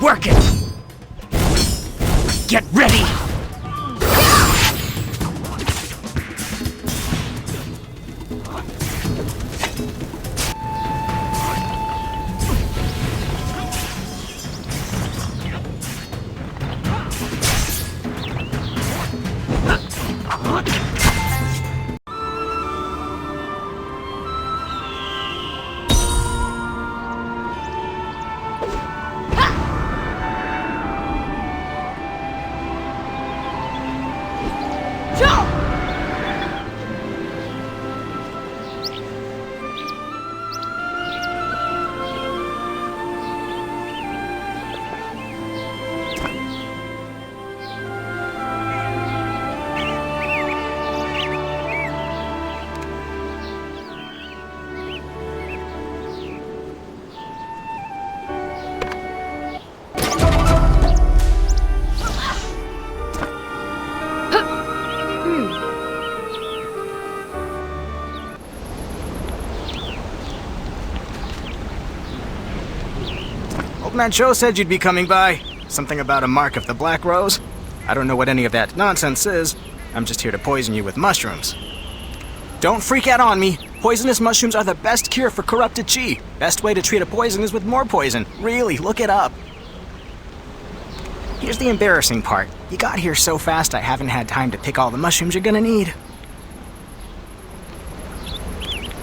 Working! Get ready! Old Man Cho said you'd be coming by. Something about a mark of the Black Rose? I don't know what any of that nonsense is. I'm just here to poison you with mushrooms. Don't freak out on me. Poisonous mushrooms are the best cure for corrupted chi. Best way to treat a poison is with more poison. Really, look it up. Here's the embarrassing part. You got here so fast I haven't had time to pick all the mushrooms you're gonna need.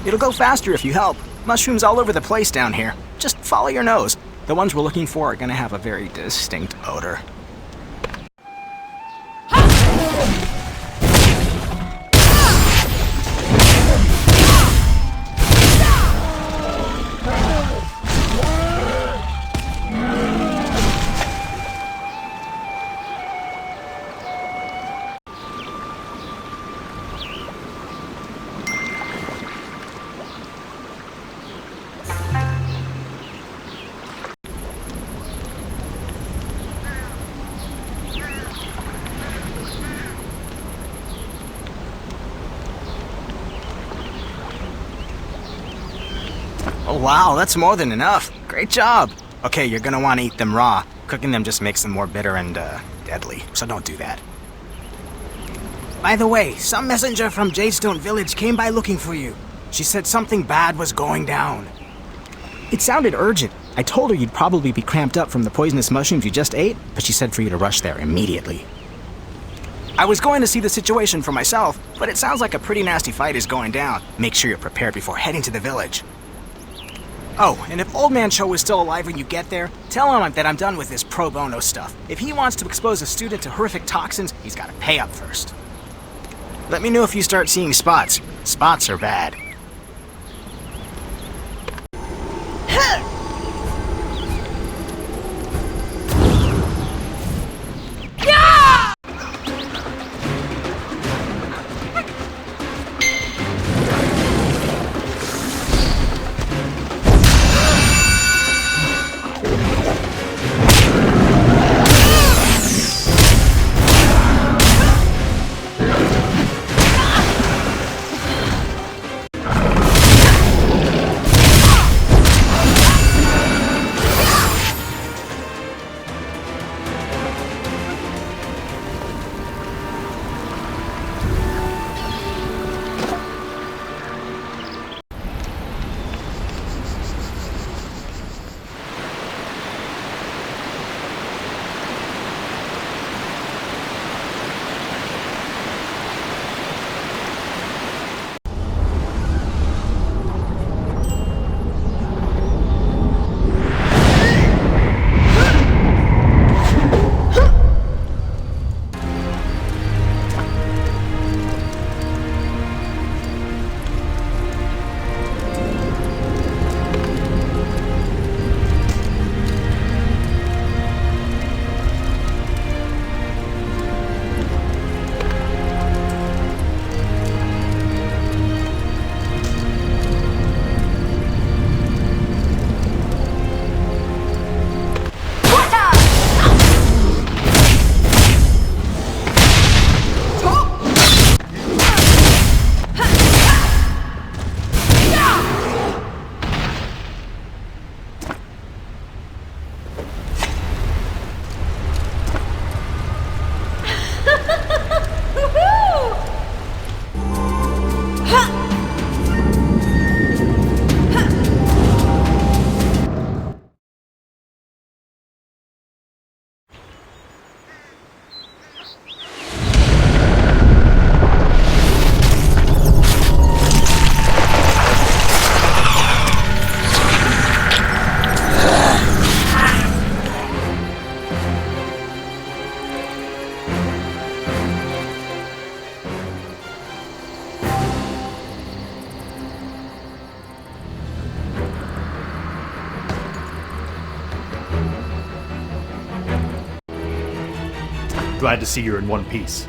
It'll go faster if you help. Mushrooms all over the place down here. Just follow your nose. The ones we're looking for are gonna have a very distinct odor. Oh wow, that's more than enough. Great job. Okay, you're gonna want to eat them raw. Cooking them just makes them more bitter and, deadly, so don't do that. By the way, some messenger from Jadestone Village came by looking for you. She said something bad was going down. It sounded urgent. I told her you'd probably be cramped up from the poisonous mushrooms you just ate, but she said for you to rush there immediately. I was going to see the situation for myself, but it sounds like a pretty nasty fight is going down. Make sure you're prepared before heading to the village. Oh, and if Old Man Cho is still alive when you get there, tell him that I'm done with this pro bono stuff. If he wants to expose a student to horrific toxins, he's got to pay up first. Let me know if you start seeing spots. Spots are bad. Glad to see you're in one piece.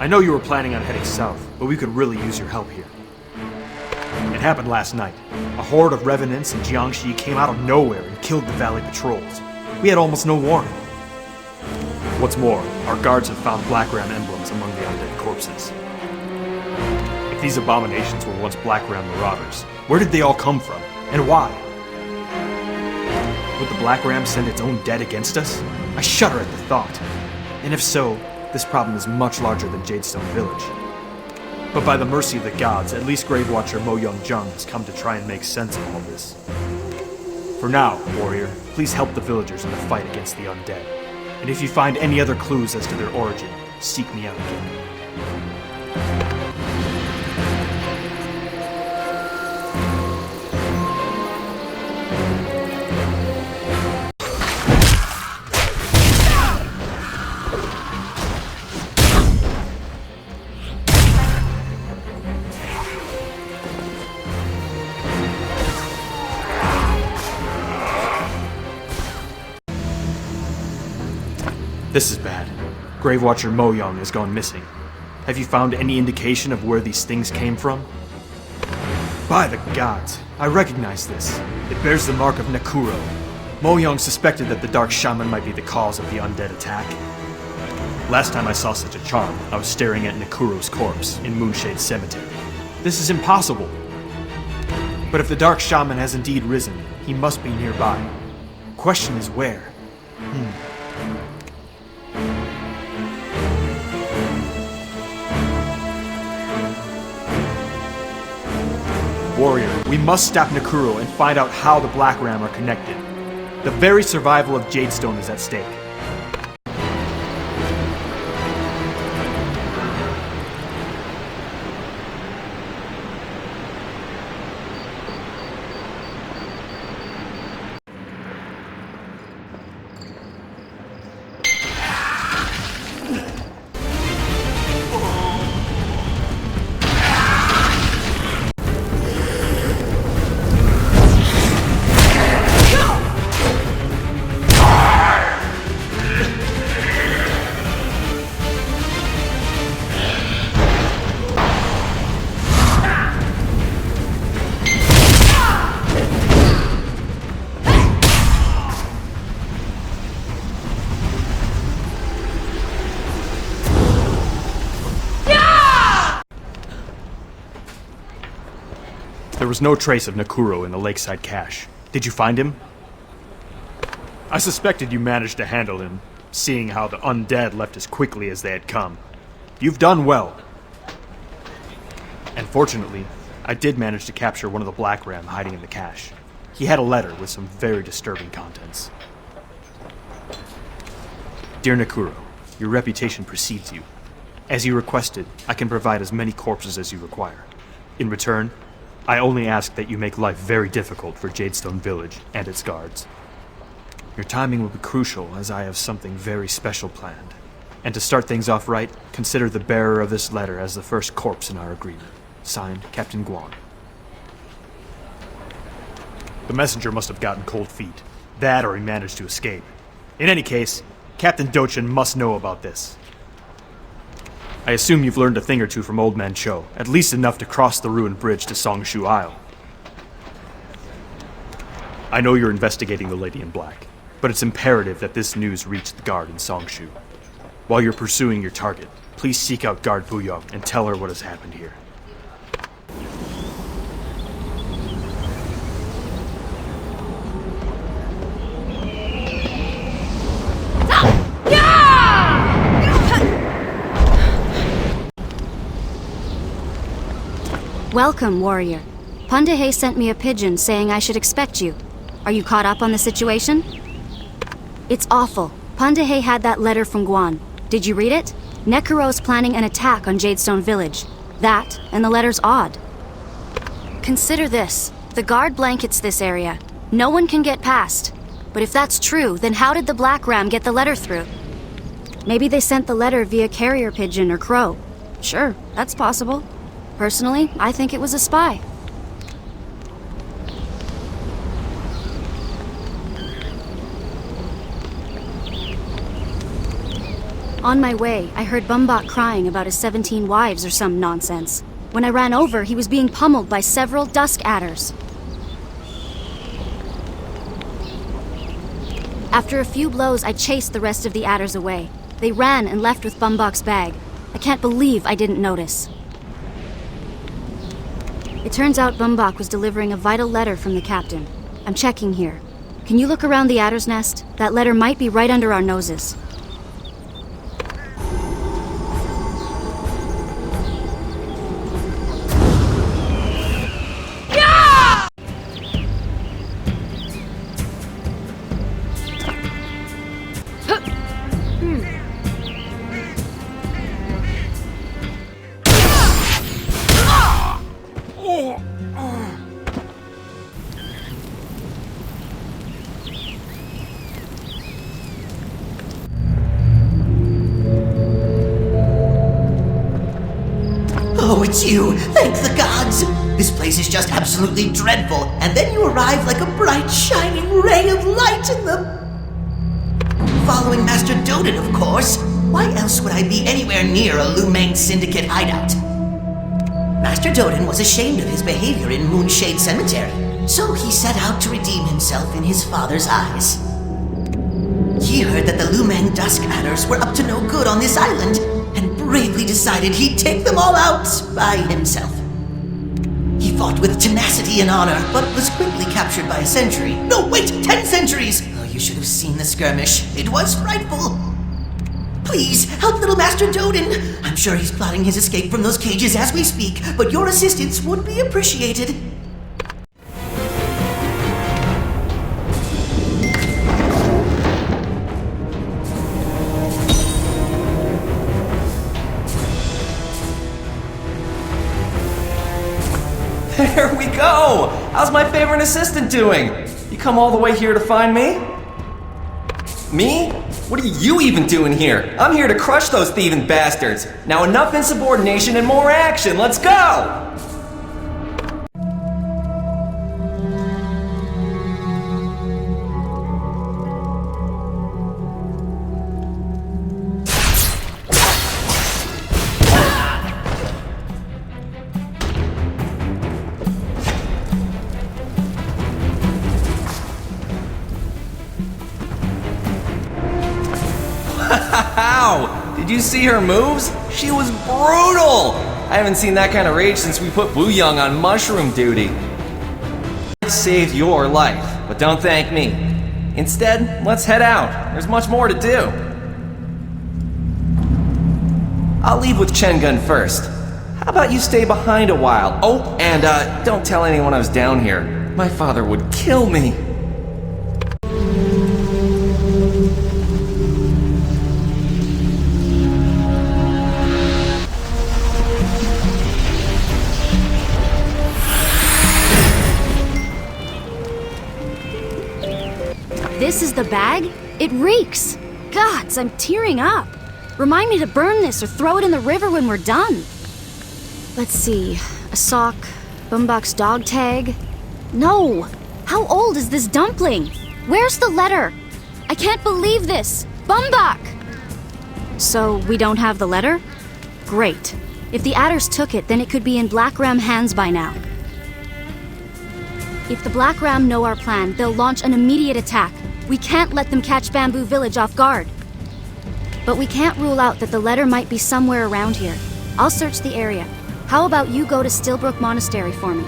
I know you were planning on heading south, but we could really use your help here. It happened last night. A horde of revenants in Jiangxi came out of nowhere and killed the valley patrols. We had almost no warning. What's more, our guards have found Black Ram emblems among the undead corpses. If these abominations were once Black Ram marauders, where did they all come from, and why? Would the Black Ram send its own dead against us? I shudder at the thought. And if so, this problem is much larger than Jadestone Village. But by the mercy of the gods, at least Grave Watcher Mo Young-jung has come to try and make sense of all this. For now, warrior, please help the villagers in the fight against the undead. And if you find any other clues as to their origin, seek me out again. This is bad. Grave Watcher Mo Young has gone missing. Have you found any indication of where these things came from? By the gods, I recognize this. It bears the mark of Nekuro. Mo Young suspected that the Dark Shaman might be the cause of the undead attack. Last time I saw such a charm, I was staring at Nekuro's corpse in Moonshade Cemetery. This is impossible. But if the Dark Shaman has indeed risen, he must be nearby. Question is where? Warrior, we must stop Nekuro and find out how the Black Ram are connected. The very survival of Jadestone is at stake. There was no trace of Nekuro in the lakeside cache. Did you find him? I suspected you managed to handle him, seeing how the undead left as quickly as they had come. You've done well. And fortunately, I did manage to capture one of the Black Ram hiding in the cache. He had a letter with some very disturbing contents. Dear Nekuro, your reputation precedes you. As you requested, I can provide as many corpses as you require. In return, I only ask that you make life very difficult for Jadestone Village and its guards. Your timing will be crucial, as I have something very special planned. And to start things off right, consider the bearer of this letter as the first corpse in our agreement. Signed, Captain Guan. The messenger must have gotten cold feet. That or he managed to escape. In any case, Captain Dochin must know about this. I assume you've learned a thing or two from Old Man Cho, at least enough to cross the ruined bridge to Songshu Isle. I know you're investigating the Lady in Black, but it's imperative that this news reach the guard in Songshu. While you're pursuing your target, please seek out Guard Buyong and tell her what has happened here. Welcome, warrior. Pundahe sent me a pigeon saying I should expect you. Are you caught up on the situation? It's awful. Pundahe had that letter from Guan. Did you read it? Nekuro's planning an attack on Jadestone Village. That, and the letter's odd. Consider this. The guard blankets this area. No one can get past. But if that's true, then how did the Black Ram get the letter through? Maybe they sent the letter via carrier pigeon or crow. Sure, that's possible. Personally, I think it was a spy. On my way, I heard Bumbok crying about his 17 wives or some nonsense. When I ran over, he was being pummeled by several dusk adders. After a few blows, I chased the rest of the adders away. They ran and left with Bumbok's bag. I can't believe I didn't notice. It turns out Bumbok was delivering a vital letter from the captain. I'm checking here. Can you look around the adder's nest? That letter might be right under our noses. Oh, it's you! Thank the gods! This place is just absolutely dreadful, and then you arrive like a bright, shining ray of light in the... Following Master Doden, of course. Why else would I be anywhere near a Lumang Syndicate hideout? Master Doden was ashamed of his behavior in Moonshade Cemetery, so he set out to redeem himself in his father's eyes. He heard that the Lumang Dusk Adders were up to no good on this island, and bravely decided he'd take them all out by himself. He fought with tenacity and honor, but was quickly captured by a century. No, wait! 10 centuries! Oh, you should have seen the skirmish. It was frightful. Please, help little Master Doden. I'm sure he's plotting his escape from those cages as we speak, but your assistance would be appreciated. There we go! How's my favorite assistant doing? You come all the way here to find me? Me? What are you even doing here? I'm here to crush those thieving bastards. Now enough insubordination and more action. Let's go! Wow! Did you see her moves? She was brutal! I haven't seen that kind of rage since we put Wu Young on mushroom duty. I saved your life, but don't thank me. Instead, let's head out. There's much more to do. I'll leave with Chen Gun first. How about you stay behind a while? Oh, and don't tell anyone I was down here. My father would kill me. This is the bag? It reeks! Gods, I'm tearing up! Remind me to burn this or throw it in the river when we're done. Let's see, a sock, Bumbok's dog tag. No! How old is this dumpling? Where's the letter? I can't believe this! Bumbok! So, we don't have the letter? Great. If the adders took it, then it could be in Black Ram hands by now. If the Black Ram know our plan, they'll launch an immediate attack. We can't let them catch Bamboo Village off guard. But we can't rule out that the letter might be somewhere around here. I'll search the area. How about you go to Stillbrook Monastery for me?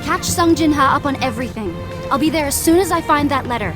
Catch Sung Jin Ha up on everything. I'll be there as soon as I find that letter.